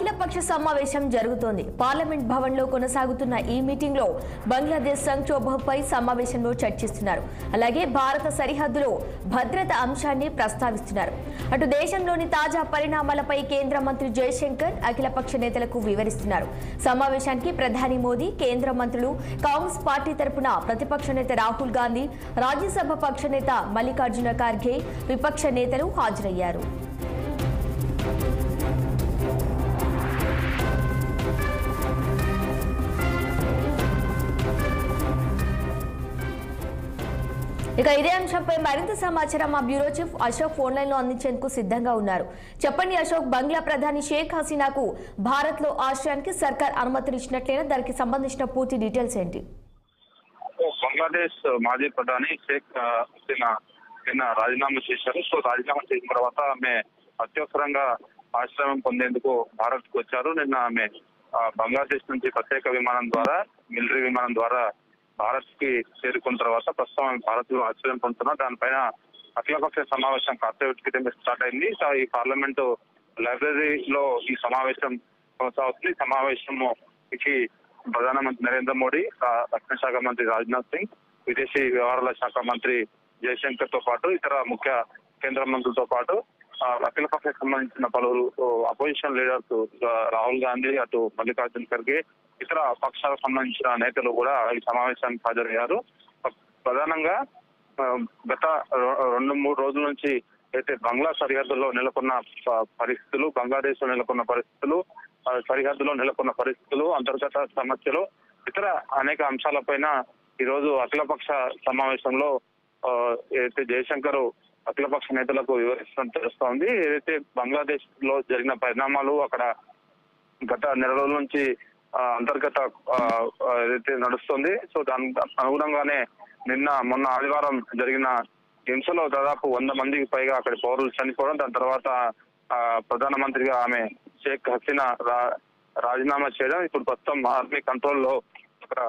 అఖిలపక్ష సమావేశం జరుగుతోంది. పార్లమెంట్ భవన్ లో కొనసాగుతున్న ఈ మీటింగ్ లో బంగ్లాదేశ్ సంక్షోభంపై సమావేశంలో చర్చిస్తున్నారు. అలాగే భారత సరిహద్దులో భద్రత అంశాన్ని ప్రస్తావిస్తున్నారు. అటు దేశంలోని తాజా పరిణామాలపై కేంద్ర మంత్రి జయశంకర్ అఖిలపక్ష నేతలకు వివరిస్తున్నారు. సమావేశానికి ప్రధాని మోదీ, కేంద్ర మంత్రులు, కాంగ్రెస్ పార్టీ తరపున ప్రతిపక్ష నేత రాహుల్ గాంధీ, రాజ్యసభ పక్ష నేత మల్లికార్జున ఖార్గే, విపక్ష నేతలు హాజరయ్యారు. ఇక ఇదే అంశంపై మరింత సమాచారం మా bureau chief Ashok phone line లో అందించేందుకు సిద్ధంగా ఉన్నారు. చెప్పండి అశోక్, బంగ్లా ప్రధాని షేక్ హసీనాకు భారత్ లో ఆశ్రయానికి సర్కార్ అనుమతినిచ్చినట్లేనా? దానికి సంబంధించిన పూర్తి డీటెయిల్స్ ఏంటి? బంగ్లాదేశ్ మాజీ ప్రధాని షేక్ హసీనా నిన్న రాజీనామా చేశారు. సో రాజీనామా చేసిన తర్వాత ఆమె అత్యవసరంగా ఆశ్రయం పొందేందుకు భారత్ కు వచ్చారు. నిన్న ఆమె బంగ్లాదేశ్ నుంచి ప్రత్యేక విమానం ద్వారా, మిలిటరీ విమానం ద్వారా భారత్ కి చేరుకున్న తర్వాత ప్రస్తుతం భారత్ లో ఆశ్రయం పొందుతున్నారు. దానిపైన అఖిలపక్ష సమావేశం కాసేపటి క్రితం స్టార్ట్ అయింది. ఈ పార్లమెంటు లైబ్రరీలో ఈ సమావేశం కొనసాగుతుంది. సమావేశంకి ప్రధానమంత్రి నరేంద్ర మోడీ, రక్షణ శాఖ మంత్రి రాజ్నాథ్ సింగ్, విదేశీ వ్యవహారాల శాఖ మంత్రి జయశంకర్ తో పాటు ఇతర ముఖ్య కేంద్ర మంత్రులతో పాటు అఖిలపక్షకు సంబంధించిన పలువురు అపోజిషన్ లీడర్స్ రాహుల్ గాంధీ, అటు మల్లికార్జున ఖర్గే, ఇతర పక్షాలకు సంబంధించిన నేతలు కూడా ఈ సమావేశానికి హాజరయ్యారు. ప్రధానంగా గత 2-3 రోజుల నుంచి అయితే బంగ్లా సరిహద్దులో నెలకొన్న పరిస్థితులు, బంగ్లాదేశ్ లో నెలకొన్న పరిస్థితులు, సరిహద్దులో నెలకొన్న పరిస్థితులు, అంతర్గత సమస్యలు, ఇతర అనేక అంశాలపైన ఈ రోజు అఖిలపక్ష సమావేశంలో ఏదైతే జయశంకర్ అఖిలపక్ష నేతలకు వివరిస్తున్నట్టు తెలుస్తోంది. ఏదైతే బంగ్లాదేశ్ లో జరిగిన పరిణామాలు, అక్కడ గత నెల రోజుల నుంచి అంతర్గత ఏదైతే నడుస్తుంది, సో దానికి అనుగుణంగానే మొన్న ఆదివారం జరిగిన హింసలో దాదాపు 100 మందికి పైగా అక్కడి పౌరులు చనిపోవడం, దాని తర్వాత ప్రధానమంత్రిగా ఆమె షేక్ హసీనా రాజీనామా చేయడం, ఇప్పుడు ప్రస్తుతం ఆర్మీ కంట్రోల్లో అక్కడ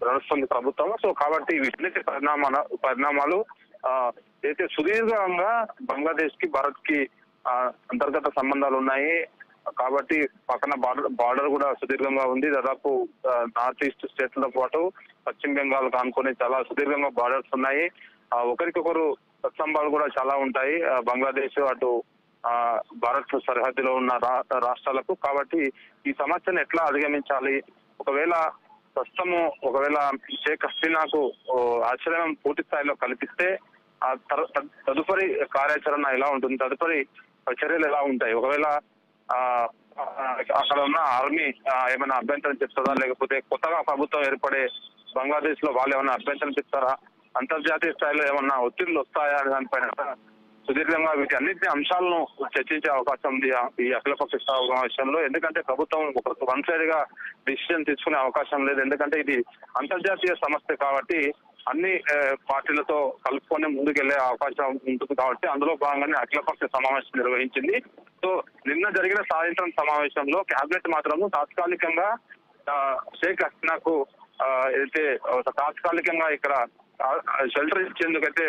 నడుస్తుంది ప్రభుత్వం. సో కాబట్టి వీటి పరిణామాలు అయితే సుదీర్ఘంగా బంగ్లాదేశ్ కి, భారత్ కి అంతర్గత సంబంధాలు ఉన్నాయి. కాబట్టి పక్కన బార్డర్ కూడా సుదీర్ఘంగా ఉంది. దాదాపు నార్త్ ఈస్ట్ స్టేట్లతో పాటు పశ్చిమ బెంగాల్ కానుకొని చాలా సుదీర్ఘంగా బార్డర్స్ ఉన్నాయి. ఒకరికొకరు సత్సంబాలు కూడా చాలా ఉంటాయి బంగ్లాదేశ్ అటు భారత్ సరిహద్దులో ఉన్న రాష్ట్రాలకు. కాబట్టి ఈ సమస్యను ఎట్లా అధిగమించాలి, ఒకవేళ షేక్ హసీనాకు ఆశ్రయం పూర్తి స్థాయిలో కల్పిస్తే తదుపరి కార్యాచరణ ఎలా ఉంటుంది, తదుపరి చర్యలు ఎలా ఉంటాయి, ఒకవేళ అక్కడ ఉన్న ఆర్మీ ఏమైనా అభ్యంతరం చెప్తారా, లేకపోతే కొత్తగా ప్రభుత్వం ఏర్పడే బంగ్లాదేశ్ లో వాళ్ళు ఏమైనా అభ్యంతరం చెప్తారా, అంతర్జాతీయ స్థాయిలో ఏమన్నా ఒత్తిళ్లు వస్తాయా అనే దానిపైన సుదీర్ఘంగా వీటి అన్నింటి అంశాలను చర్చించే అవకాశం ఉంది ఈ అఖిలపక్ష సమావేశంలో. ఎందుకంటే ప్రభుత్వం వన్ సైడ్ గా డిసిషన్ తీసుకునే అవకాశం లేదు. ఎందుకంటే ఇది అంతర్జాతీయ సమస్య కాబట్టి అన్ని పార్టీలతో కలుపుకొని ముందుకెళ్లే అవకాశం ఉంటుంది. కాబట్టి అందులో భాగంగానే అఖిలపక్ష సమావేశం నిర్వహించింది. సో నిన్న జరిగిన సాయంత్రం సమావేశంలో కేబినెట్ మాత్రము తాత్కాలికంగా షేక్ హసీనాకు అయితే తాత్కాలికంగా ఇక్కడ షెల్టర్ ఇచ్చేందుకైతే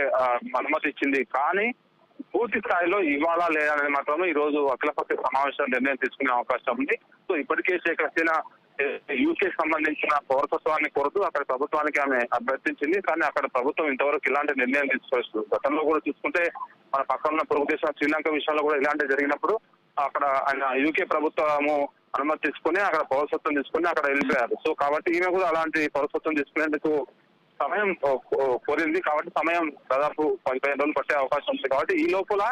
అనుమతి ఇచ్చింది. కానీ పూర్తి స్థాయిలో ఇవ్వాలా లేదా అనేది మాత్రం ఈ రోజు అఖిలపక్ష సమావేశం నిర్ణయం తీసుకునే అవకాశం ఉంది. సో ఇప్పటికే షేక్ హసీనా యూకే సంబంధించిన పౌరసత్వాన్ని కోరుతూ అక్కడ ప్రభుత్వానికి ఆమె అభ్యర్థించింది. కానీ అక్కడ ప్రభుత్వం ఇంతవరకు ఇలాంటి నిర్ణయం తీసుకోవచ్చు. గతంలో కూడా చూసుకుంటే మన పక్కన ఉన్న పొరుగు దేశం శ్రీలంక విషయంలో కూడా ఇలాంటివి జరిగినప్పుడు అక్కడ ఆయన యూకే ప్రభుత్వము అనుమతి తీసుకుని అక్కడ పౌరసత్వం తీసుకుని అక్కడ వెళ్ళిపోయారు. సో కాబట్టి ఈమె కూడా అలాంటి పౌరసత్వం తీసుకునేందుకు సమయం కోరింది. కాబట్టి సమయం దాదాపు 15 రోజులు పట్టే అవకాశం ఉంది. కాబట్టి ఈ లోపల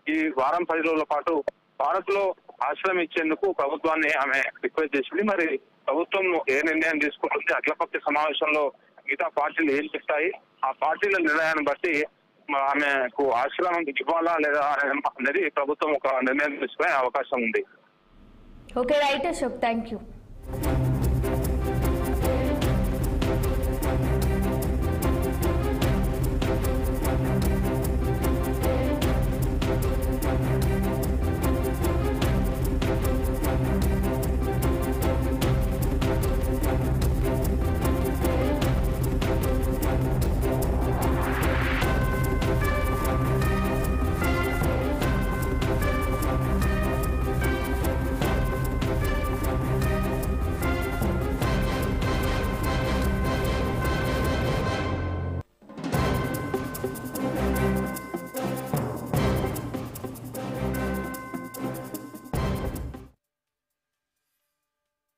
ఈ వారం 10 రోజుల పాటు భారత్ లో ఆశ్రయం ఇచ్చేందుకు ప్రభుత్వాన్ని ఆమె రిక్వెస్ట్ చేసింది. మరి ప్రభుత్వం ఏ నిర్ణయం తీసుకుంటుంది, అఖిలపక్ష సమావేశంలో మిగతా పార్టీలు ఏం చెప్తాయి, ఆ పార్టీల నిర్ణయాన్ని బట్టి ఆమెకు ఆశ్రయం ఇవ్వాలా లేదా అనేది ప్రభుత్వం ఒక నిర్ణయం తీసుకునే అవకాశం ఉంది. Okay, right Ashok, thank you.